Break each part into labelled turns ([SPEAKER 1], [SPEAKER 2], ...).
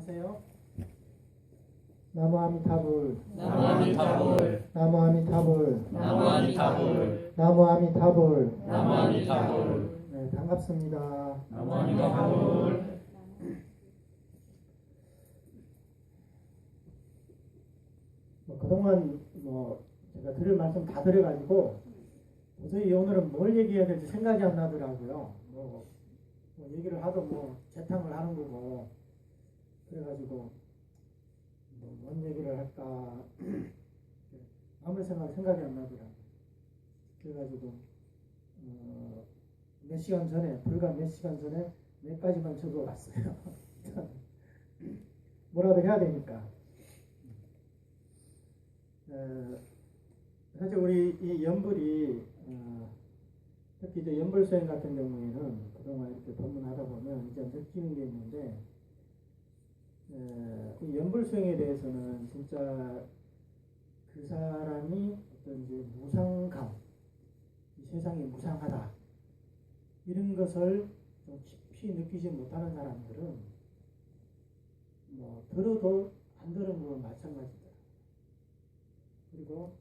[SPEAKER 1] 하세요. 나무아미타불,
[SPEAKER 2] 나무아미타불,
[SPEAKER 1] 나무아미타불,
[SPEAKER 2] 나무아미타불,
[SPEAKER 1] 나무아미타불.
[SPEAKER 2] 나무아미타불,
[SPEAKER 1] 네, 반갑습니다.
[SPEAKER 2] 나무아미타불.
[SPEAKER 1] 그동안 제가 드릴 말씀 다 드려가지고 도저히 오늘은 뭘 얘기해야 될지 생각이 안 나더라고요. 얘기를 하도 재탕을 하는 거고 그래가지고 뭔 얘기를 할까 아무 생각이 안 나더라고요. 그래가지고 불과 몇 시간 전에 몇 가지만 적어봤어요. 뭐라도 해야 되니까. 사실 우리 이 연불이 특히 이제 연불수행 같은 경우에는 그동안 이렇게 법문하다 보면 이제 느끼는 게 있는데 이 연불수행에 대해서는 진짜 그 사람이 어떤 이제 무상감, 이 세상이 무상하다 이런 것을 좀 깊이 느끼지 못하는 사람들은 들어도 안 들은 거와 마찬가지다. 그리고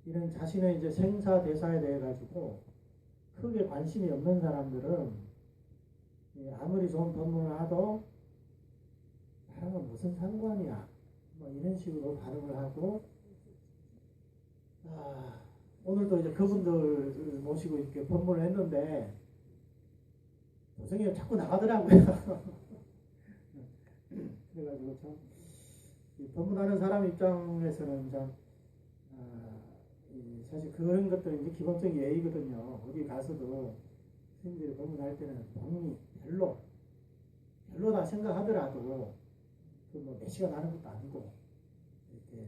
[SPEAKER 1] 이런 자신의 이제 생사대사에 대해 가지고 크게 관심이 없는 사람들은 아무리 좋은 법문을 하도 나랑은 무슨 상관이야 이런 식으로 반응을 하고 오늘도 이제 그분들 모시고 이렇게 법문을 했는데 도성이 자꾸 나가더라고요. 그래가지고 참 법문하는 사람 입장에서는 참 사실 그런 것들은 이제 기본적인 예의거든요. 어디 가서도 스님들이 법문할 때는 본인이 별로다 생각하더라도 몇 시간 하는 것도 아니고 이렇게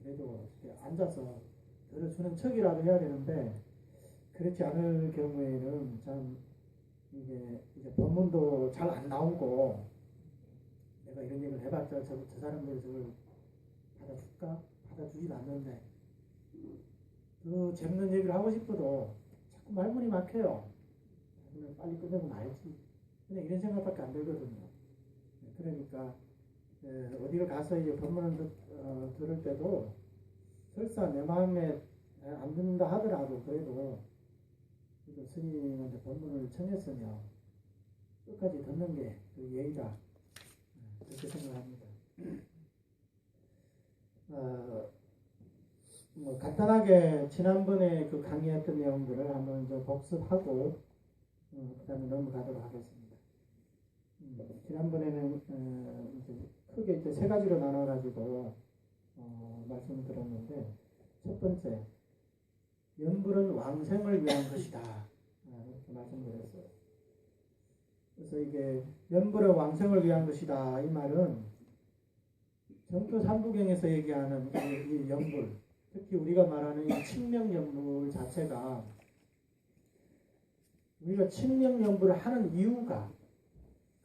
[SPEAKER 1] 그래도 이렇게 앉아서 들어주는 척이라도 해야 되는데 그렇지 않을 경우에는 참 이게 이제 법문도 잘 안 나오고 내가 이런 얘기를 해봤자 저 사람들이 저걸 받아줄까? 받아주진 않는데 그 재밌는 얘기를 하고 싶어도 자꾸 말문이 막혀요. 빨리 끝내고 말지. 그냥 이런 생각밖에 안 들거든요. 그러니까 어디를 가서 이제 법문을 들을 때도 설사 내 마음에 안 듣는다 하더라도 그래도 스님한테 법문을 청했으면 끝까지 듣는 게 그 예의다. 그렇게 생각합니다. 간단하게 지난번에 그 강의했던 내용들을 한번 좀 복습하고 그 다음에 넘어가도록 하겠습니다. 지난번에는 이제 크게 이제 세 가지로 나눠가지고 말씀을 드렸는데 첫 번째, 연불은 왕생을 위한 것이다. 이렇게 말씀드렸어요. 그래서 이게 연불은 왕생을 위한 것이다. 이 말은 정토 삼부경에서 얘기하는 이 연불, 특히 우리가 말하는 이 칭명연불 자체가 우리가 칭명연불을 하는 이유가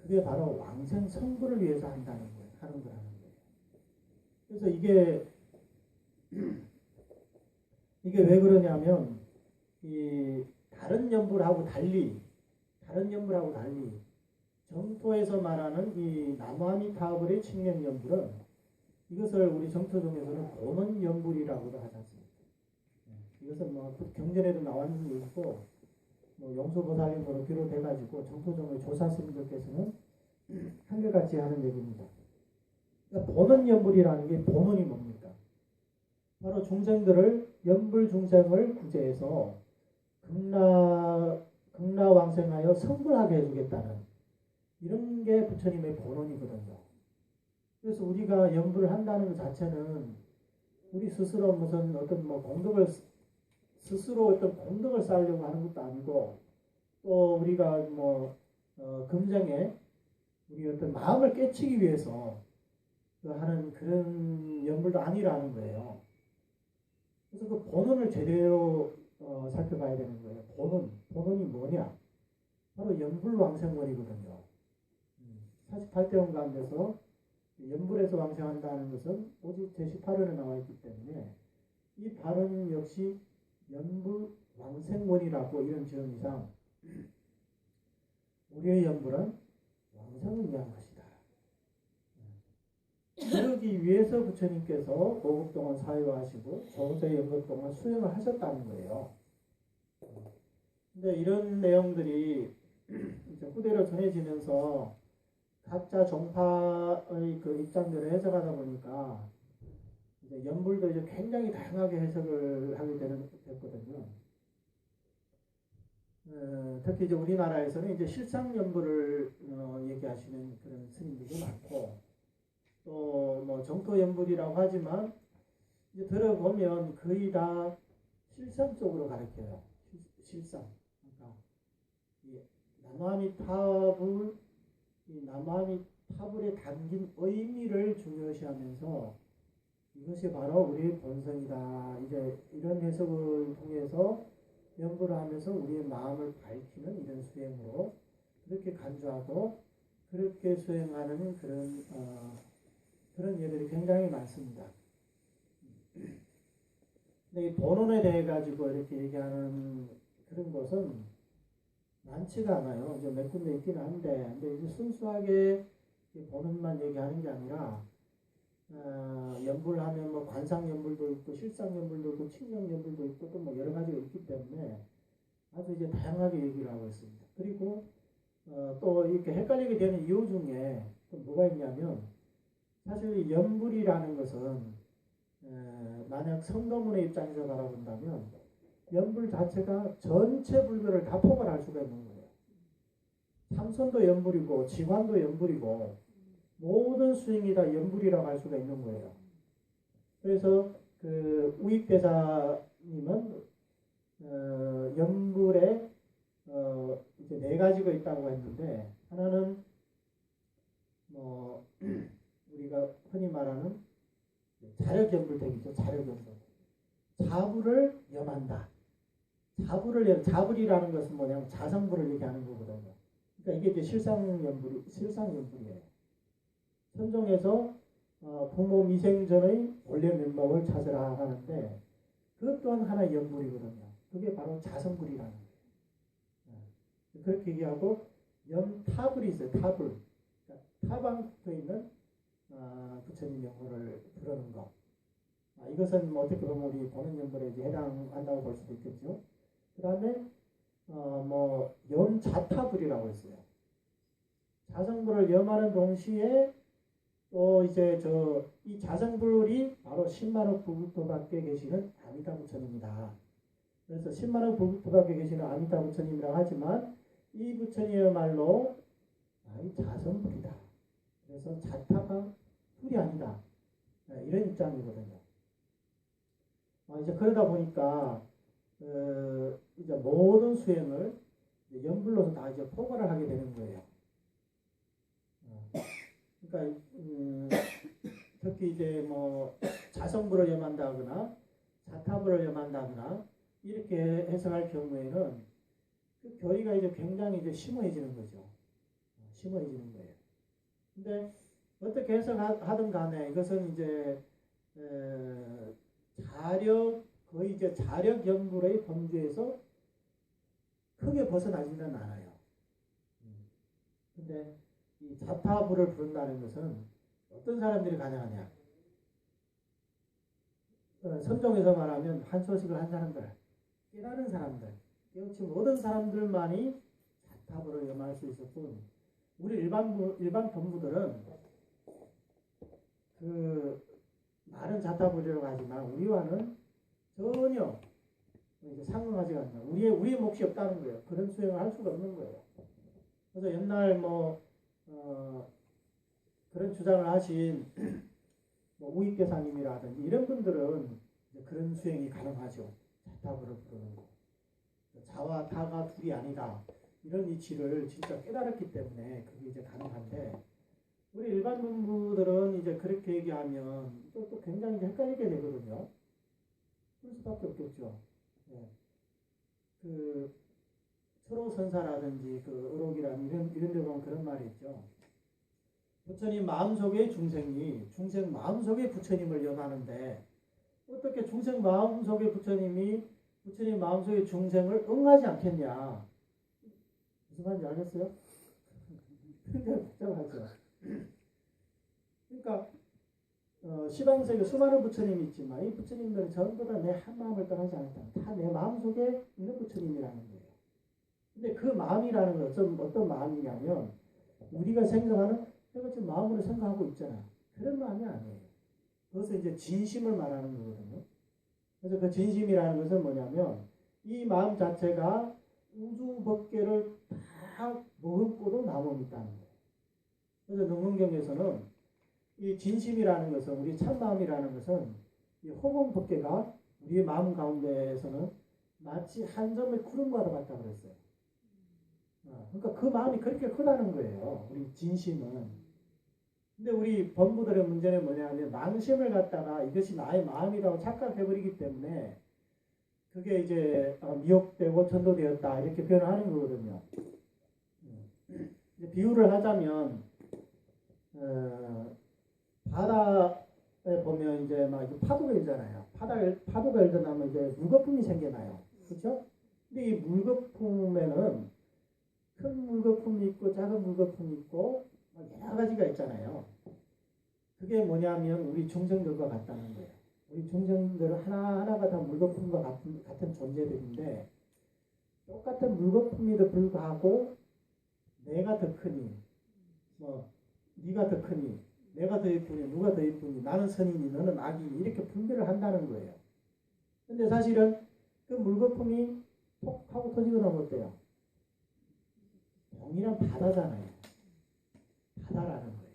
[SPEAKER 1] 그게 바로 왕생 성불을 위해서 하는 거라는 거예요. 그래서 이게 왜 그러냐면 이 다른 연불하고 달리 정토에서 말하는 이 나무아미타불의 칭명연불은 이것을 우리 정토종에서는 본원연불이라고도 하지 않습니까? 이것은 경전에도 나왔는 것이고 용서보살님으로 비롯해가지고 정토종의 조사스님들께서는 한결같이 하는 얘기입니다. 그러니까 본원연불이라는 게 본원이 뭡니까? 바로 중생들을 연불 중생을 구제해서 극락왕생하여 성불하게 해주겠다는 이런 게 부처님의 본원이거든요. 그래서 우리가 연불을 한다는 것 자체는 우리 스스로 무슨 어떤 스스로 공덕을 쌓으려고 하는 것도 아니고 또 우리가 금생에 우리 어떤 마음을 깨치기 위해서 하는 그런 연불도 아니라는 거예요. 그래서 그 본원을 제대로 살펴봐야 되는 거예요. 본원이 뭐냐? 바로 연불왕생원이거든요. 48대원 가운데서 연불에서 왕생한다는 것은 오직 제18원에 나와 있기 때문에 이 발언 역시 연불왕생원이라고 이런 지은 이상 우리의 연불은 왕생을 위한 것이다. 그러기 위해서 부처님께서 5급 동안 사유하시고 조제 연급 동안 수행을 하셨다는 거예요. 근데 이런 내용들이 이제 후대로 전해지면서 각자 종파의 그 입장대로 해석하다 보니까 이제 연불도 이제 굉장히 다양하게 해석을 하게 됐거든요. 특히 이제 우리나라에서는 이제 실상연불을 얘기하시는 그런 스님들도 많고, 또 뭐 정토연불이라고 하지만 이제 들어보면 거의 다 실상 쪽으로 가르쳐요. 실상. 그러니까 이 나무아미타불에 담긴 의미를 중요시하면서 이것이 바로 우리의 본성이다. 이제 이런 해석을 통해서 연구를 하면서 우리의 마음을 밝히는 이런 수행으로 그렇게 간주하고 그렇게 수행하는 그런 예들이 굉장히 많습니다. 근데 이 본원에 대해 가지고 이렇게 얘기하는 그런 것은 많지가 않아요. 이제 몇 군데 있기는 한데, 근데 이제 순수하게 본원만 얘기하는 게 아니라 연불하면 뭐 관상연불도 있고 실상연불도 있고 칭령연불도 있고 또 뭐 여러 가지가 있기 때문에 아주 이제 다양하게 얘기를 하고 있습니다. 그리고 또 이렇게 헷갈리게 되는 이유 중에 또 뭐가 있냐면, 사실 이 연불이라는 것은 만약 성도문의 입장에서 바라본다면 연불 자체가 전체 불교를 다 포괄할 수가 있는 거예요. 참선도 연불이고 지관도 연불이고 모든 수행이 다 연불이라고 할 수가 있는 거예요. 그래서 그 우익대사님은 연불에 이제 4가지가 있다고 했는데, 하나는 뭐 우리가 흔히 말하는 자력연불택이죠. 자력연불. 자불을 염한다. 자불이라는 것은 뭐냐면 자성불을 얘기하는 거거든요. 그러니까 이게 이제 실상연불이에요. 선종에서 부모 미생 전의 본래 면목을 찾으라 하는데, 그것 또한 하나의 연불이거든요. 그게 바로 자성불이라는 거예요. 그렇게 얘기하고 염타불이 있어요. 타불. 그러니까 타방 붙어 있는 부처님 명호를 부르는 것. 이것은 뭐 어떻게 보면 우리 보는 연불에 이제 해당한다고 볼 수도 있겠죠. 그 다음에 뭐 염자타불이라고 했어요. 자성불을 염하는 동시에 또 이제 이 자성불이 바로 10만억 부국토 밖에 계시는 아미타 부처님이다. 그래서 10만억 부국토 밖에 계시는 아미타 부처님이라고 하지만 이 부처님이야말로 이 자성불이다. 그래서 자타가 불이 아니다. 이런 입장이거든요. 이제 그러다 보니까 이제 모든 수행을 연불로서 다 이제 포괄을 하게 되는 거예요. 그러니까 특히 이제 뭐 자성불을 염한다거나 자타불을 염한다거나 이렇게 해석할 경우에는 그 교리가 이제 굉장히 이제 심오해지는 거죠. 심오해지는 거예요. 근데 어떻게 해석하든 간에 이것은 이제 거의 이제 자력 연불의 범주에서 크게 벗어나지는 않아요. 근데 이 자타불을 부른다는 것은 어떤 사람들이 가능하냐? 선종에서 말하면 한소식을 한 사람들, 깨달은 사람들, 깨우치 모든 사람들만이 자타불을 염할 수 있었고, 우리 일반 범부들은 그 많은 자타불이라고 하지만 우리와는 전혀 이제 상응하지 않는, 우리의 몫이 없다는 거예요. 그런 수행을 할 수가 없는 거예요. 그래서 옛날 그런 주장을 하신 뭐 우익대사님이라든지 이런 분들은 그런 수행이 가능하죠. 자타불을 부르는 거. 자와 타가 둘이 아니다. 이런 이치를 진짜 깨달았기 때문에 그게 이제 가능한데, 우리 일반 분들은 이제 그렇게 얘기하면 또 굉장히 헷갈리게 되거든요. 그럴 수밖에 없겠죠. 네. 그 초로선사라든지 그 의록이라는 이런 데 보면 그런 말이 있죠. 부처님 마음속의 중생 마음속의 부처님을 염하는데, 어떻게 중생 마음속의 부처님이 부처님 마음속의 중생을 응하지 않겠냐. 무슨 말인지 알겠어요? 굉장히 복잡하죠. 그러니까 시방세계 수많은 부처님이 있지만 이 부처님들은 전부 다 내 한 마음을 떠나지 않았다. 다 내 마음속에 있는 부처님이라는 거예요. 근데 그 마음이라는 것은 어떤 마음이냐면 우리가 생각하는 내가 지금 마음으로 생각하고 있잖아. 그런 마음이 아니에요. 그것은 이제 진심을 말하는 거거든요. 그래서 그 진심이라는 것은 뭐냐면 이 마음 자체가 우주 법계를 다 머금고도 남음이 있다는 거예요. 그래서 능문경에서는 이 진심이라는 것은 우리 참마음이라는 것은 이 호흡 법계가 우리의 마음 가운데에서는 마치 한 점의 구름과도 같다 그랬어요. 그러니까 그 마음이 그렇게 크다는 거예요. 우리 진심은. 근데 우리 범부들의 문제는 뭐냐면 망심을 갖다가 이것이 나의 마음이라고 착각해버리기 때문에 그게 이제 미혹되고 전도되었다 이렇게 표현하는 거거든요. 이제 비유를 하자면 바다에 보면 이제 막 파도가 일잖아요. 파도가 일어나면 이제 물거품이 생겨나요. 그렇죠? 근데 이 물거품에는 큰 물거품이 있고 작은 물거품이 있고 여러 가지가 있잖아요. 그게 뭐냐면 우리 중생들과 같다는 거예요. 우리 중생들은 하나하나가 다 물거품과 같은 존재들인데 똑같은 물거품에도 불구하고 내가 더 크니 뭐 네가 더 크니 내가 더 예쁘니 누가 더 예쁘니 나는 선이니 너는 악이니 이렇게 분별을 한다는 거예요. 근데 사실은 그 물거품이 톡 하고 터지고 나면 어때요? 동일한 바다잖아요. 바다라는 거예요.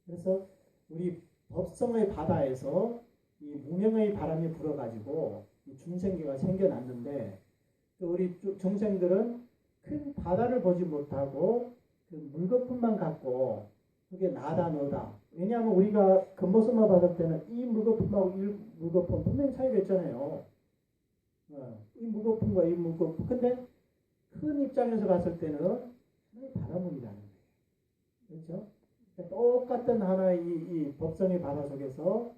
[SPEAKER 1] 그래서 우리 법성의 바다에서 이 무명의 바람이 불어가지고 이 중생계가 생겨났는데 또 우리 중생들은 큰 바다를 보지 못하고 그 물거품만 갖고 그게 나다 너다. 왜냐하면 우리가 겉모습만 봤을 때는 이 물거품하고 이 물거품 분명히 차이가 있잖아요. 이 물거품과 이 물거품. 근데 큰 입장에서 봤을 때는 하나의 바닷물이라는 거예요. 그렇죠? 그러니까 똑같은 하나의 이 법성의 바다 속에서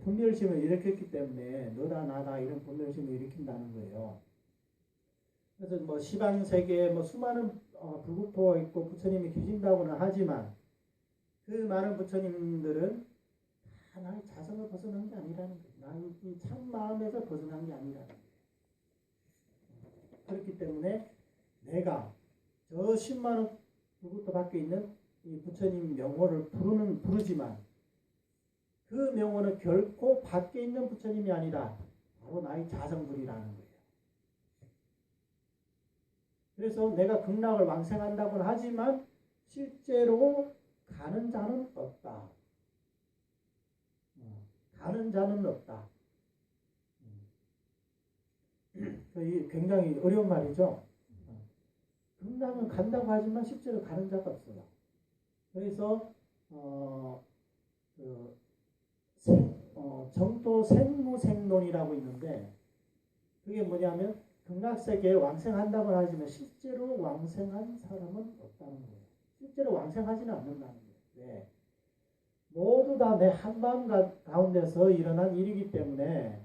[SPEAKER 1] 분별심을 일으켰기 때문에 너다 나다 이런 분별심을 일으킨다는 거예요. 그래서 뭐 시방 세계에 뭐 수많은 불국토가 있고 부처님이 계신다고는 하지만 그 많은 부처님들은 하나의 자성을 벗어난 게 아니라는 거예요. 나의 이 참마음에서 벗어난 게 아니라는 거예요. 그렇기 때문에 내가 저 10만원 불국토 밖에 있는 이 부처님 명호를 부르지만 그 명호는 결코 밖에 있는 부처님이 아니라 바로 나의 자성불이라는 거예요. 그래서 내가 극락을 왕생한다고는 하지만 실제로 가는 자는 없다. 가는 자는 없다. 굉장히 어려운 말이죠. 극락은 간다고 하지만 실제로 가는 자가 없어요. 그래서 정토 생무생론이라고 있는데 그게 뭐냐면 극락세계에 왕생한다고 하지만 실제로 왕생한 사람은 없다는 거예요. 실제로 왕생하지는 않는다는 거예요. 네. 모두 다 내 한마음 가운데서 일어난 일이기 때문에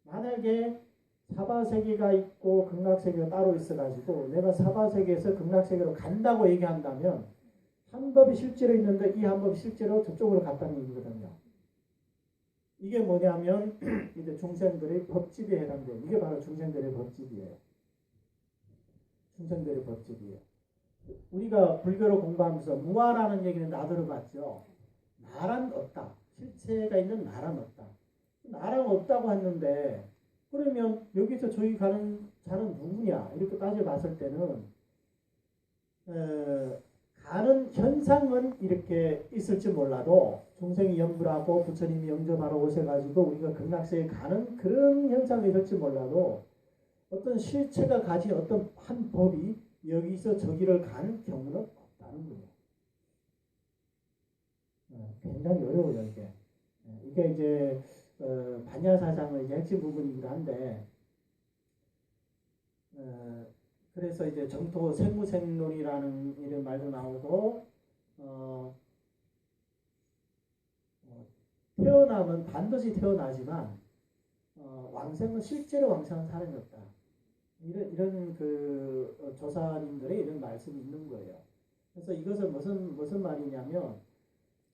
[SPEAKER 1] 만약에 사바세계가 있고 극락세계가 따로 있어가지고 내가 사바세계에서 극락세계로 간다고 얘기한다면 한 법이 실제로 있는데 이 한 법이 실제로 저쪽으로 갔다는 얘기거든요. 이게 뭐냐면 이제 중생들의 법집에 해당돼요. 이게 바로 중생들의 법집이에요. 중생들의 법집이에요. 우리가 불교를 공부하면서 무아라는 얘기는 다 들어봤죠. 나란 없다. 실체가 있는 나란 없다. 나란 없다고 했는데 그러면 여기서 저기 가는 자는 누구냐 이렇게 따져봤을 때는 가는 현상은 이렇게 있을지 몰라도 중생이 염불하고 부처님이 영접하러 오셔가지고 우리가 극락세에 가는 그런 현상이 있을지 몰라도 어떤 실체가 가진 어떤 한 법이 여기서 저기를 가는 경우는 없다는 거예요. 굉장히 어려워요 이게. 이게 이제 반야사상의 이제 핵심 부분이기도 한데 그래서 이제 정토 생무생론이라는 이런 말도 나오고 태어나면 반드시 태어나지만 왕생은 실제로 왕생한 사람이 없다. 이런 그 조사님들의 이런 말씀이 있는 거예요. 그래서 이것은 무슨 말이냐면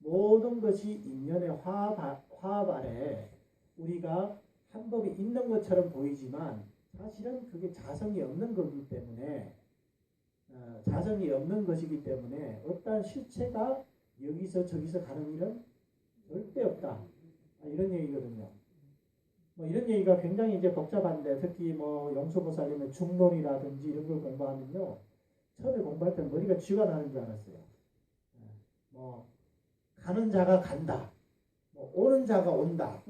[SPEAKER 1] 모든 것이 인연의 화합 아래 우리가 한 법이 있는 것처럼 보이지만 사실은 그게 자성이 없는 거기 때문에 자성이 없는 것이기 때문에 어떠한 실체가 여기서 저기서 가는 일은 절대 없다. 이런 얘기거든요. 뭐 이런 얘기가 굉장히 이제 복잡한데 특히 뭐 영수보살님의 중론이라든지 이런 걸 공부하면요. 처음에 공부할 때 머리가 쥐가 나는 줄 알았어요. 뭐 가는 자가 간다. 뭐 오는 자가 온다.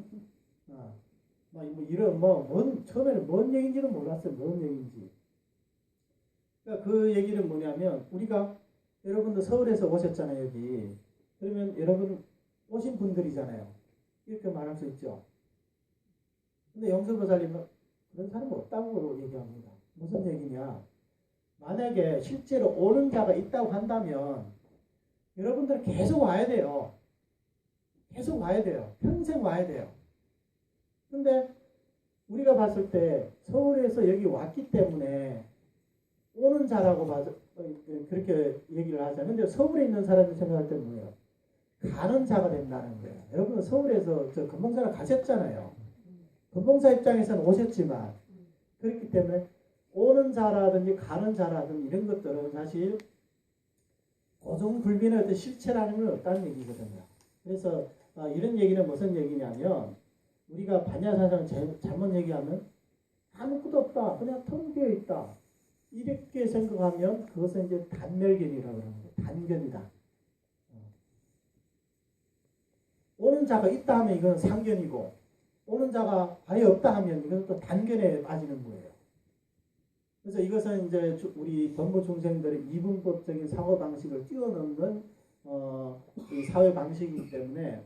[SPEAKER 1] 뭐 이런 처음에는 뭔 얘기인지는 몰랐어요. 뭔 얘기인지. 그러니까 그 얘기는 뭐냐면 우리가 여러분도 서울에서 오셨잖아요 여기. 그러면 여러분 오신 분들이잖아요. 이렇게 말할 수 있죠. 근데 영수보살님은 그런 사람 없다고 얘기합니다. 무슨 얘기냐? 만약에 실제로 오는 자가 있다고 한다면 여러분들 계속 와야 돼요. 계속 와야 돼요. 평생 와야 돼요. 근데 우리가 봤을 때 서울에서 여기 왔기 때문에 오는 자라고 그렇게 얘기를 하잖아요. 근데 서울에 있는 사람이 생각할 때는 뭐예요? 가는 자가 된다는 거예요. 여러분 서울에서 저 금봉사를 가셨잖아요. 금봉사 입장에서는 오셨지만 그렇기 때문에 오는 자라든지 가는 자라든지 이런 것들은 사실 고정불변의 어떤 실체라는 건 없다는 얘기거든요. 그래서 이런 얘기는 무슨 얘기냐면 우리가 반야사상을 잘못 얘기하면 아무것도 없다. 그냥 텅 비어 있다. 이렇게 생각하면 그것은 이제 단멸견이라고 하는 거예요. 단견이다. 오는 자가 있다 하면 이건 상견이고 오는 자가 아예 없다 하면 이건 또 단견에 빠지는 거예요. 그래서 이것은 이제 우리 범부 중생들의 이분법적인 사고 방식을 뛰어넘는 이 사회 방식이기 때문에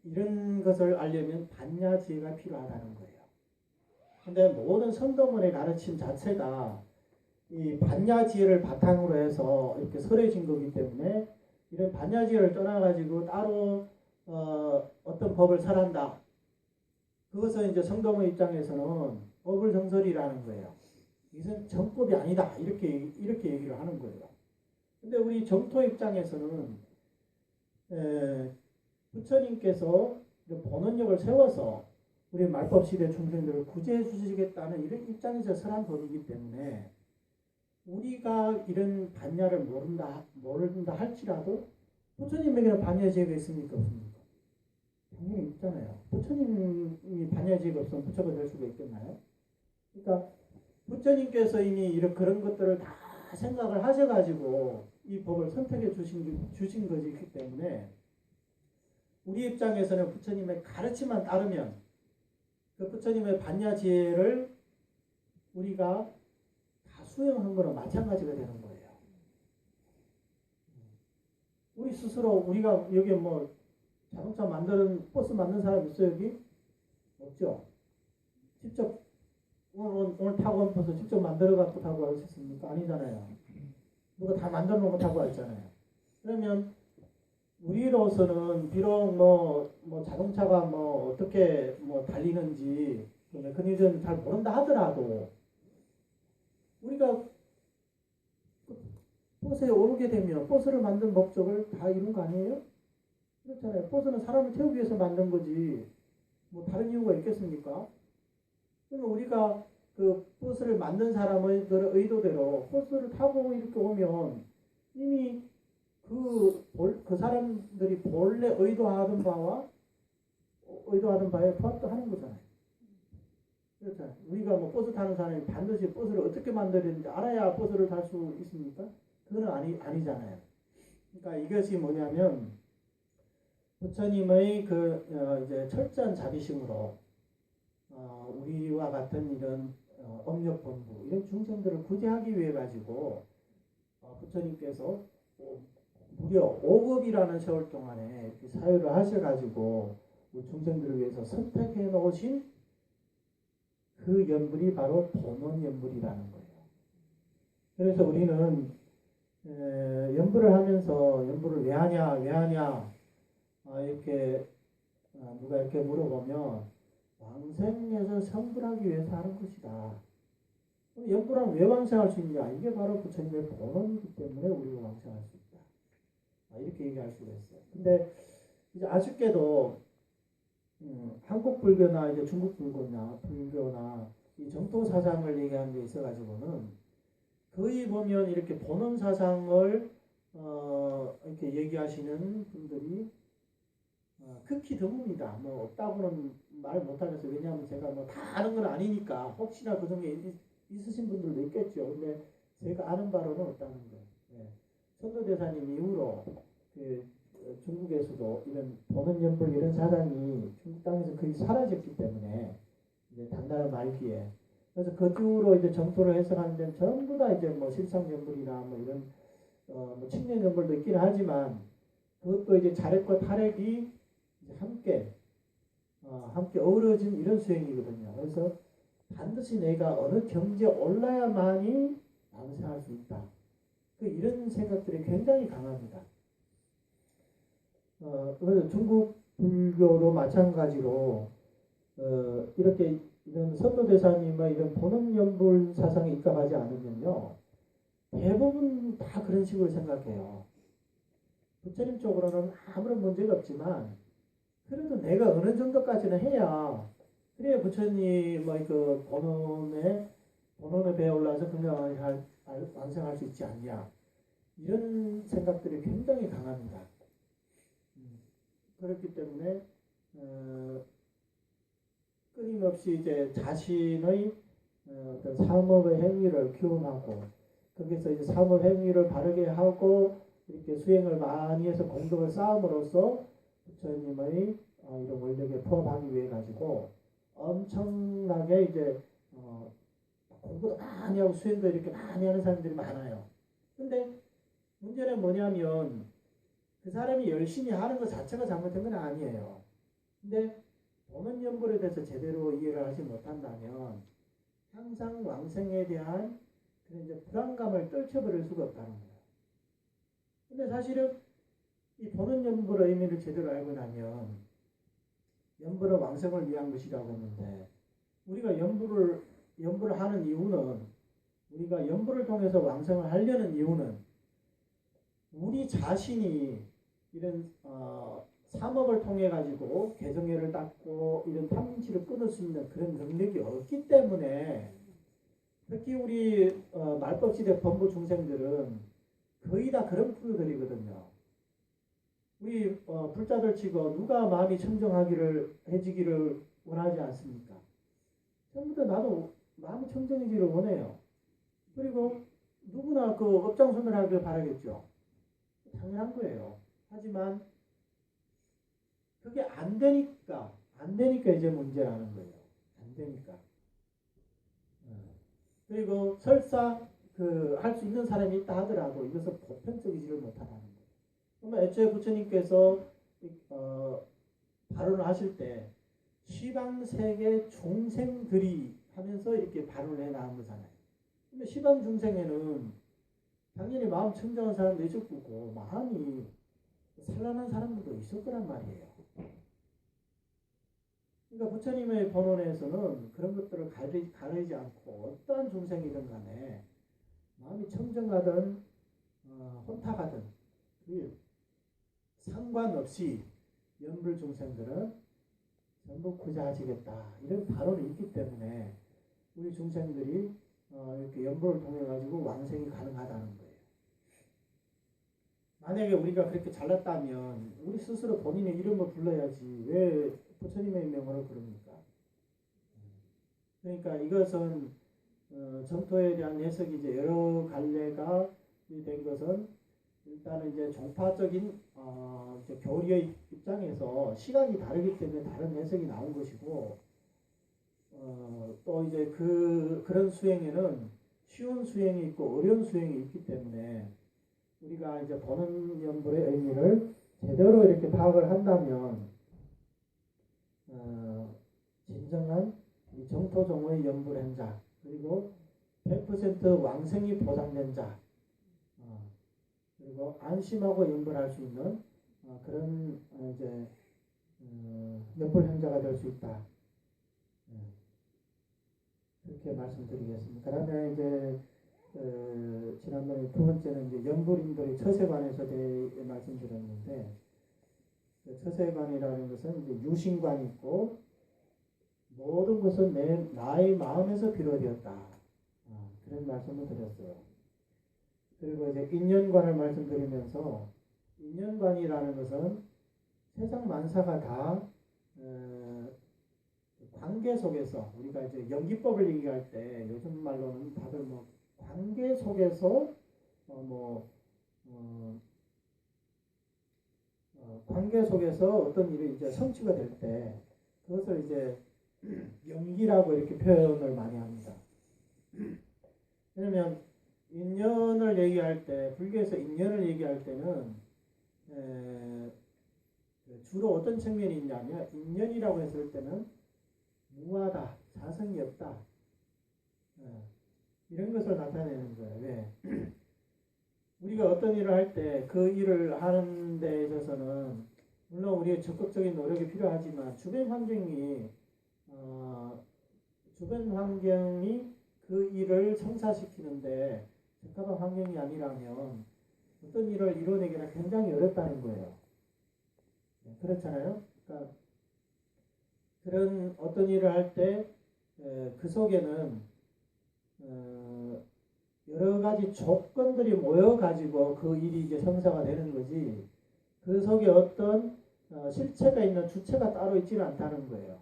[SPEAKER 1] 이런 것을 알려면 반야지혜가 필요하다는 거예요. 근데 모든 선도문의 가르침 자체가 이 반야지혜를 바탕으로 해서 이렇게 설해진 거기 때문에 이런 반야지혜를 떠나가지고 따로 어떤 법을 설한다. 그것은 이제 성도문 입장에서는 법을정설이라는 거예요. 이것은 정법이 아니다. 이렇게 얘기를 하는 거예요. 근데 우리 정토 입장에서는 부처님께서 본원력을 세워서 우리 말법 시대 중생들을 구제해 주시겠다는 이런 입장에서 설한 법이기 때문에 우리가 이런 반야를 모른다 할지라도 부처님에게는 반야지혜가 있습니까? 없습니까? 당연히 있잖아요. 부처님이 반야지혜가 없으면 부처가 될 수가 있겠나요? 그러니까 부처님께서 이미 이런 그런 것들을 다 생각을 하셔가지고 이 법을 선택해 주신 것이기 때문에 우리 입장에서는 부처님의 가르침만 따르면 그 부처님의 반야지혜를 우리가 다 수행한 거랑 마찬가지가 되는 거예요. 우리 스스로 우리가 여기 뭐 자동차 버스 만든 사람 있어요 여기? 없죠? 직접 오늘 타고 온 버스 직접 만들어 갖고 타고 왔습니까? 아니잖아요. 누가 다 만들어 놓은 거 타고 왔잖아요. 그러면 우리로서는 비록 뭐 자동차가 뭐 어떻게 뭐 달리는지 그 메커니즘 잘 모른다 하더라도 우리가 버스에 오르게 되면 버스를 만든 목적을 다 이룬 거 아니에요? 그렇잖아요. 버스는 사람을 태우기 위해서 만든 거지 뭐 다른 이유가 있겠습니까? 그러면 우리가 그 버스를 만든 사람의 의도대로 버스를 타고 이렇게 오면 이미 그 사람들이 본래 의도하던 바에 부합도 하는 거잖아요. 그렇잖아요. 우리가 뭐 버스 타는 사람이 반드시 버스를 어떻게 만들어야 되는지 알아야 버스를 탈 수 있습니까? 그건 아니잖아요. 그러니까 이것이 뭐냐면 부처님의 이제 철저한 자비심으로 우리와 같은 이런 업력본부 이런 중생들을 구제하기 위해 가지고 부처님께서 무려 5급이라는 세월 동안에 사유를 하셔가지고 우리 중생들을 위해서 선택해 놓으신 그 연불이 바로 본원연불이라는 거예요. 그래서 우리는 연불을 하면서 연불을 왜 하냐 이렇게 누가 이렇게 물어보면 왕생에서 성불하기 위해서 하는 것이다. 연불하면 왜 왕생할 수 있냐? 이게 바로 부처님의 본원이기 때문에 우리가 왕생할 수 있다. 이렇게 얘기할 수가 있어요. 근데 이제 아쉽게도 한국 불교나 이제 중국 불교나 이 정토 사상을 얘기하는 데 있어가지고는 거의 보면 이렇게 본원 사상을 이렇게 얘기하시는 분들이 극히 드뭅니다. 뭐 없다고는 말 못하겠어요. 왜냐하면 제가 뭐 다 아는 건 아니니까 혹시나 그 중에 있으신 분들도 있겠죠. 근데 제가 아는 바로는 없다는 거예요. 예. 천도대사님 이후로 그 중국에서도 이런 본원연불 이런 사상이 중국 땅에서 거의 사라졌기 때문에 이제 당나라 말기에 그래서 그 뒤로 이제 정토를 해석하는 데는 전부 다 이제 뭐 실상연불이나 뭐 이런 뭐 칙년연불도 있긴 하지만 그것도 이제 자력과 타력이 이제 함께 어우러진 이런 수행이거든요. 그래서 반드시 내가 어느 경지에 올라야만이 왕생할 수 있다. 이런 생각들이 굉장히 강합니다. 그래서 중국 불교도 마찬가지로 이렇게 이런 선도대사님의 이런 본원연불 사상에 입각하지 않으면요 대부분 다 그런 식으로 생각해요. 부처님 쪽으로는 아무런 문제가 없지만 그래도 내가 어느 정도까지는 해야 그래야 부처님의 그 본원의 배에 올라서 금강을 완성할 수 있지 않냐 이런 생각들이 굉장히 강합니다. 그렇기 때문에 끊임없이 이제 자신의 어떤 삶의 행위를 규범하고 거기서 이제 삶의 행위를 바르게 하고 이렇게 수행을 많이 해서 공덕을 쌓음으로써 부처님의 이런 원력에 부합하기 위해 가지고 엄청나게 이제 공부도 많이 하고 수행도 이렇게 많이 하는 사람들이 많아요. 근데 문제는 뭐냐면 그 사람이 열심히 하는 것 자체가 잘못된 건 아니에요. 근데 본원연불에 대해서 제대로 이해를 하지 못한다면 항상 왕생에 대한 그런 이제 불안감을 떨쳐버릴 수가 없다는 거예요. 근데 사실은 이 본원연불의 의미를 제대로 알고 나면 연불은 왕생을 위한 것이라고 했는데 우리가 연불을 하는 이유는 우리가 연불을 통해서 왕생을 하려는 이유는 우리 자신이 이런 삼업을 통해 가지고 개성애를 닦고 이런 탐진치를 끊을 수 있는 그런 능력이 없기 때문에 특히 우리 말법시대 범부 중생들은 거의 다 그런 프로들이거든요. 우리 불자들 치고 누가 마음이 청정하기를 해지기를 원하지 않습니까? 전부 다 나도 마음이 청정해지기를 원해요. 그리고 누구나 그 업장소멸하길 바라겠죠. 당연한 거예요. 하지만 그게 안 되니까 이제 문제라는 거예요. 안 되니까. 그리고 설사 할 수 있는 사람이 있다 하더라도 이것을 보편적이지를 못하다는 거예요. 그러면 애초에 부처님께서 발언을 하실 때 시방세계 중생들이 하면서 이렇게 발언을 해 나온 거잖아요. 그러면 시방 중생에는 당연히 마음 청정한 사람도 있을 거고 마음이 산란한 사람들도 있을 거란 말이에요. 그러니까 부처님의 본원에서는 그런 것들을 가리지 않고 어떠한 중생이든 간에 마음이 청정하든 혼탁하든 상관없이 연불 중생들은 전부 구자하시겠다 이런 발언이 있기 때문에 우리 중생들이 이렇게 연불을 통해 가지고 왕생이 가능하다는 거예요. 만약에 우리가 그렇게 잘났다면 우리 스스로 본인의 이름을 불러야지 왜 부처님의 명으로 부릅니까? 그러니까 이것은 정토에 대한 해석이 이제 여러 갈래가 된 것은 일단은 이제 종파적인 이제 교리의 입장에서 시각이 다르기 때문에 다른 해석이 나온 것이고 또 이제 그런 수행에는 쉬운 수행이 있고 어려운 수행이 있기 때문에 우리가 이제 본원연불의 의미를 제대로 이렇게 파악을 한다면 진정한 이 정토종의 연불행자 그리고 100% 왕생이 보장된 자 그리고 안심하고 연불할 수 있는 그런 이제 연불행자가 될 수 있다. 그렇게 말씀드리겠습니다. 그다음에 이제 지난번에 두 번째는 이제 영부인들의 처세관에서 대해 말씀드렸는데, 그 처세관이라는 것은 이제 유심관이 있고 모든 것은 나의 마음에서 비롯되었다. 그런 말씀을 드렸어요. 그리고 이제 인연관을 말씀드리면서, 인연관이라는 것은 세상 만사가 다 관계 속에서, 우리가 이제 연기법을 얘기할 때 요즘 말로는 다들 뭐 관계 속에서 관계 속에서 어떤 일이 이제 성취가 될 때 그것을 이제 연기라고 이렇게 표현을 많이 합니다. 왜냐면 인연을 얘기할 때, 불교에서 인연을 얘기할 때는 주로 어떤 측면이 있냐면, 인연이라고 했을 때는 무하다, 자성이 없다, 이런 것을 나타내는 거예요. 왜? 우리가 어떤 일을 할 때 그 일을 하는 데 있어서는 물론 우리의 적극적인 노력이 필요하지만 주변 환경이 그 일을 성사시키는데 적합한 환경이 아니라면 어떤 일을 이뤄내기가 굉장히 어렵다는 거예요. 그렇잖아요. 그러니까 그런 어떤 일을 할 때 그 속에는 여러 가지 조건들이 모여가지고 그 일이 이제 성사가 되는 거지, 그 속에 어떤 실체가 있는 주체가 따로 있지는 않다는 거예요.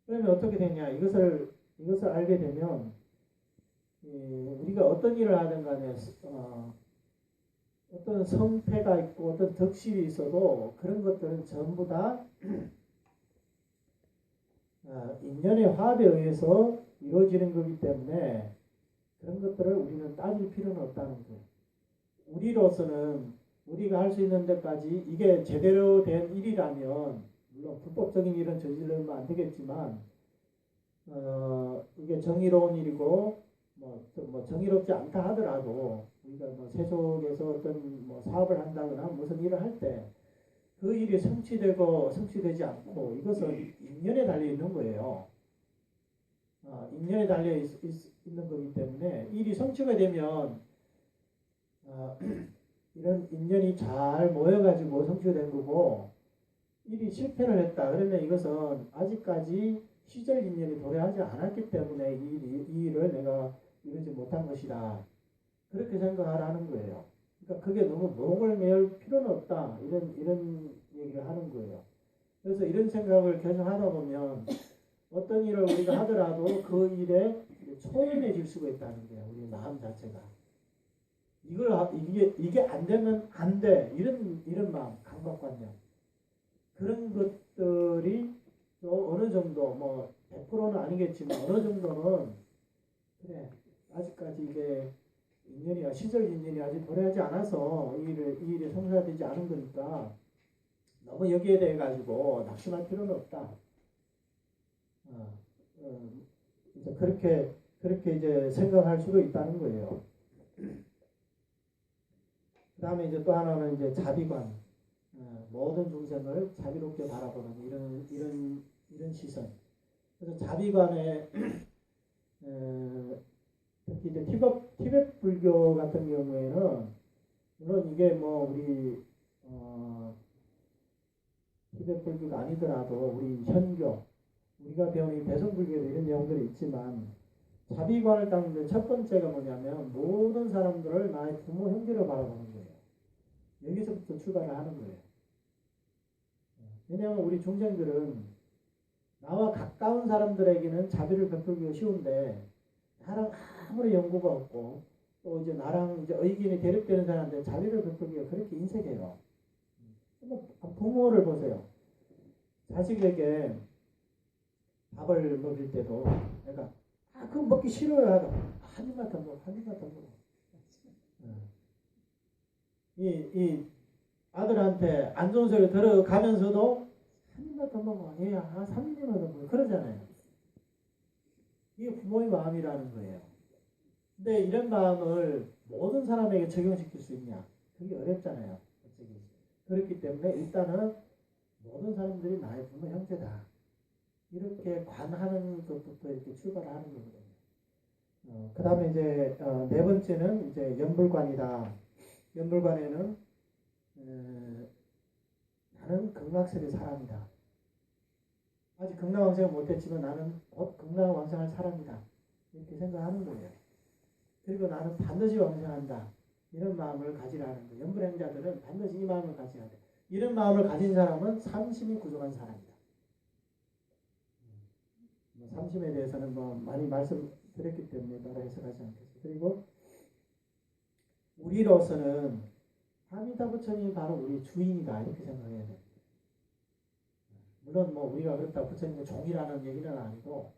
[SPEAKER 1] 그러면 어떻게 되냐? 이것을 알게 되면 우리가 어떤 일을 하든 간에 어떤 성패가 있고 어떤 덕실이 있어도 그런 것들은 전부 다 인연의 화합에 의해서 이루어지는 거기 때문에 그런 것들을 우리는 따질 필요는 없다는 거예요. 우리로서는 우리가 할 수 있는 데까지 이게 제대로 된 일이라면, 물론 불법적인 일은 저지르면 안 되겠지만 이게 정의로운 일이고 뭐 정의롭지 않다 하더라도 우리가 뭐 세속에서 어떤 뭐 사업을 한다거나 무슨 일을 할 때 그 일이 성취되고 성취되지 않고 이것은 인연에 달려 있는 거예요. 인연에 달려 있는 거기 때문에 일이 성취가 되면 이런 인연이 잘 모여가지고 성취된 거고, 일이 실패를 했다 그러면 이것은 아직까지 시절 인연이 도래하지 않았기 때문에 이 일을 내가 이루지 못한 것이다, 그렇게 생각하라는 거예요. 그러니까 그게 너무 목을 메울 필요는 없다, 이런 얘기를 하는 거예요. 그래서 이런 생각을 계속 하다 보면 어떤 일을 우리가 하더라도 그 일에 초연해질 수가 있다는 거예요. 우리 마음 자체가. 이게 안 되면 안 돼, 이런 마음, 감각관념, 그런 것들이 또 어느 정도, 뭐 100%는 아니겠지만 어느 정도는, 그래 아직까지 이게 인연이야, 시절 인연이 아직 도래하지 않아서 이 일이 성사되지 않은 거니까 너무 여기에 대해 가지고 낙심할 필요는 없다. 이제 그렇게 이제 생각할 수도 있다는 거예요. 그 다음에 이제 또 하나는 이제 자비관, 모든 중생을 자비롭게 바라보는 이런 시선. 그래서 자비관에 특히 이제 티베트 불교 같은 경우에는, 물론 이게 뭐 우리 티베트 불교가 아니더라도 우리 현교, 우리가 배우는 대성불교에도 이런 내용들이 있지만, 자비관을 닦는 첫 번째가 뭐냐면 모든 사람들을 나의 부모 형제로 바라보는 거예요. 여기서부터 출발을 하는 거예요. 왜냐하면 우리 중생들은 나와 가까운 사람들에게는 자비를 베풀기가 쉬운데, 나랑 아무리 연고가 없고 또 이제 나랑 이제 의견이 대립되는 사람한테 자비를 베풀기가 그렇게 인색해요. 부모를 보세요. 자식에게 밥을 먹일 때도 내가 그거 먹기 싫어요 하고 한 입만 더 먹어, 한 입만 더 먹어. 이 아들한테 안 좋은 소리 들어가면서도 한 입만 더 먹어, 얘야 3입만 더 먹어, 그러잖아요. 이게 부모의 마음이라는 거예요. 근데 이런 마음을 모든 사람에게 적용시킬 수 있냐? 그게 어렵잖아요. 그렇기 때문에 일단은 모든 사람들이 나의 부모 형제다, 이렇게 관하는 것부터 이렇게 출발하는 거거든요. 그 다음에 이제 네 번째는 이제 연불관이다. 연불관에는 나는 극락세계 사람이다. 아직 극락왕생을 못했지만 나는 곧 극락왕생할 사람이다. 이렇게 생각하는 거예요. 그리고 나는 반드시 왕생한다. 이런 마음을 가지라는 거예요. 연불행자들은 반드시 이 마음을 가져야 돼. 이런 마음을 가진 사람은 삼심이 부족한 사람이다. 삼심에 대해서는 뭐 많이 말씀드렸기 때문에 따라 해석하지 않겠습니다. 그리고 우리로서는 아미타 부처님이 바로 우리 주인이다 이렇게 생각해야 돼요. 물론 뭐 우리가 그렇다 부처님의 종이라는 얘기는 아니고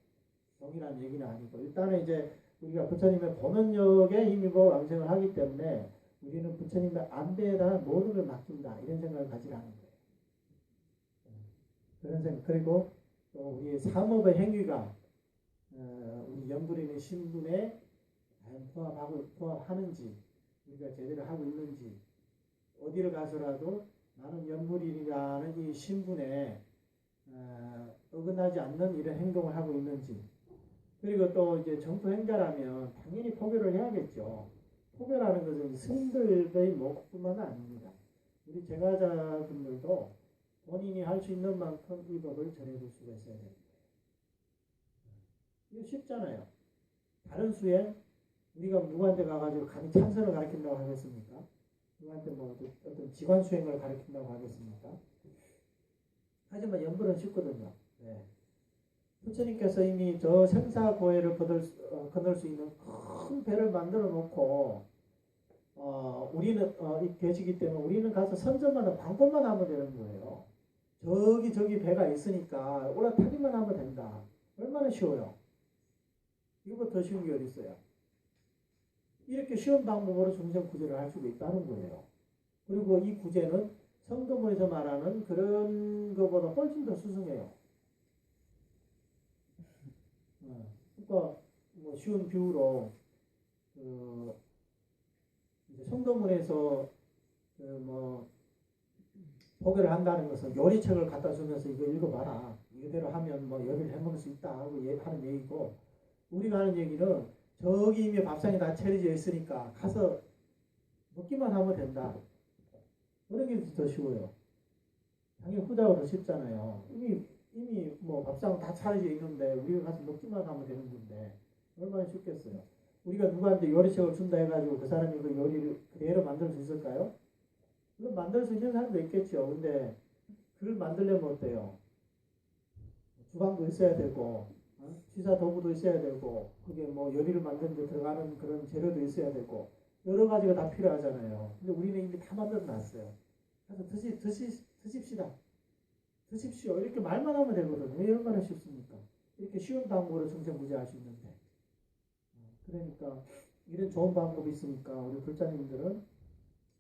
[SPEAKER 1] 종이라는 얘기는 아니고 일단은 이제 우리가 부처님의 본원력에 힘입어 왕생을 하기 때문에 우리는 부처님의 안배에다 모든 걸 맡긴다 이런 생각을 가지라는 거예요. 그런 생각. 그리고 또 우리의 삼업의 행위가 우리 연불인의 신분에 과연 부합하는지 우리가 제대로 하고 있는지 어디를 가서라도 나는 연불인이라는 이 신분에 어긋나지 않는 이런 행동을 하고 있는지 그리고 또 이제 정토 행자라면 당연히 포교를 해야겠죠. 포교라는 것은 스님들의 몫뿐만 아닙니다. 우리 제가자분들도 본인이 할 수 있는 만큼 이 법을 전해줄 수가 있어야 됩니다. 이거 쉽잖아요. 다른 수에 우리가 누구한테 가가지고 감히 참선을 가르친다고 하겠습니까? 누구한테 뭐 어떤 직관 수행을 가르친다고 하겠습니까? 하지만 연불은 쉽거든요. 네. 부처님께서 이미 저 생사고해를 거둘 수 있는 큰 배를 만들어 놓고 우리는 계시기 때문에 우리는 가서 선전만 하면 방법만 하면 되는 거예요. 저기 배가 있으니까 올라타기만 하면 된다. 얼마나 쉬워요. 이거보다 더 쉬운 게 어디 있어요. 이렇게 쉬운 방법으로 중생 구제를 할 수가 있다는 거예요. 그리고 이 구제는 성도문에서 말하는 그런 것보다 훨씬 더 수승해요. 그러니까 뭐 쉬운 비유로 이제 성도문에서 뭐 포교를 한다는 것은 요리책을 갖다 주면서 이거 읽어봐라. 이대로 하면 뭐 요리를 해먹을 수 있다 하고 하는 얘기고 우리가 하는 얘기는 저기 이미 밥상이 다 차려져 있으니까 가서 먹기만 하면 된다. 그런 게 더 쉬워요. 당연히 후자가 더 쉽잖아요. 이미 뭐 밥상 다 차려져 있는데 우리가 가서 먹기만 하면 되는 건데 얼마나 쉽겠어요. 우리가 누구한테 요리책을 준다 해가지고 그 사람이 그 요리를 그대로 만들 수 있을까요? 물론 만들 수 있는 사람도 있겠죠. 근데 그걸 만들려면 어때요? 주방도 있어야 되고 취사 도구도 있어야 되고 그게 뭐 요리를 만드는 데 들어가는 그런 재료도 있어야 되고 여러 가지가 다 필요하잖아요. 근데 우리는 이미 다 만들어 놨어요. 그래서 드십시다. 드십시오. 이렇게 말만 하면 되거든요. 왜 얼마나 쉽습니까? 이렇게 쉬운 방법으로 중생구제할 수 있는데. 그러니까 이런 좋은 방법이 있으니까 우리 불자님들은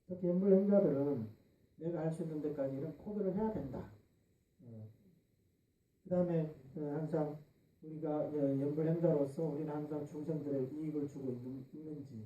[SPEAKER 1] 특히 연불행자들은 내가 할 수 있는 데까지 이런 포기를 해야 된다. 그 다음에 항상 우리가 연불행자로서 우리는 항상 중생들의 이익을 주고 있는지